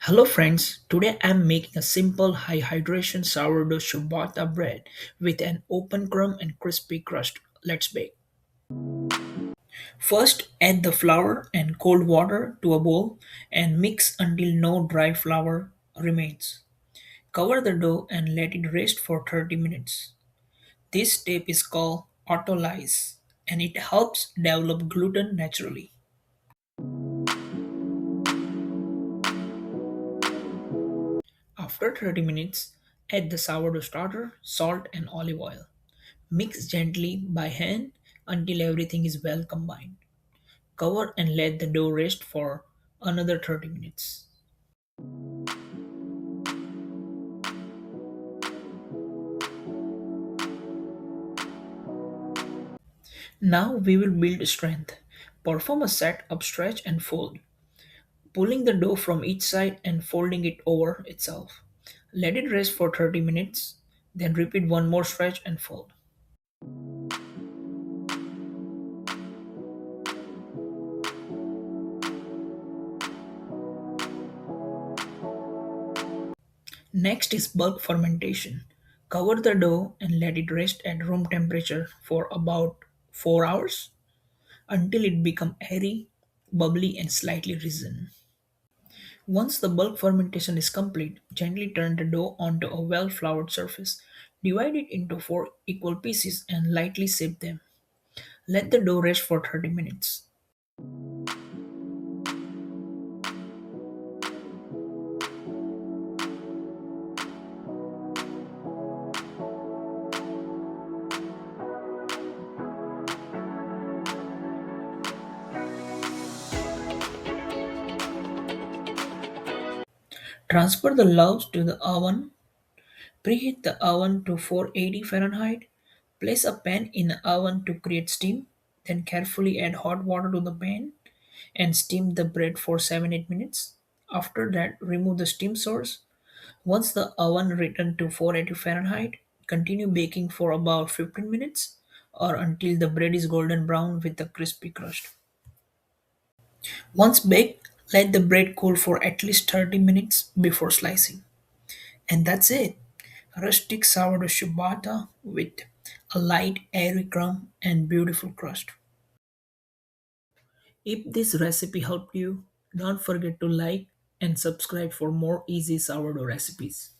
Hello friends, today I'm making a simple high hydration sourdough ciabatta bread with an open crumb and crispy crust. Let's bake. First, add the flour and cold water to a bowl and mix until no dry flour remains. Cover the dough and let it rest for 30 minutes. This step is called Autolyse and it helps develop gluten naturally. After 30 minutes, add the sourdough starter, salt, and olive oil. Mix gently by hand until everything is well combined. Cover and let the dough rest for another 30 minutes. Now we will build strength. Perform a set up stretch and fold, pulling the dough from each side and folding it over itself. Let it rest for 30 minutes, then repeat one more stretch and fold. Next is bulk fermentation. Cover the dough and let it rest at room temperature for about 4 hours until it becomes airy, bubbly, and slightly risen. Once the bulk fermentation is complete, gently turn the dough onto a well floured surface. Divide it into 4 equal pieces and lightly shape them. Let the dough rest for 30 minutes. Transfer the loaves to the oven. Preheat the oven to 480 Fahrenheit. Place a pan in the oven to create steam. Then carefully add hot water to the pan and steam the bread for 7-8 minutes. After that, remove the steam source. Once the oven returns to 480 Fahrenheit, continue baking for about 15 minutes or until the bread is golden brown with a crispy crust. Once baked, let the bread cool for at least 30 minutes before slicing. And that's it. Rustic sourdough ciabatta with a light airy crumb and beautiful crust. If this recipe helped you, don't forget to like and subscribe for more easy sourdough recipes.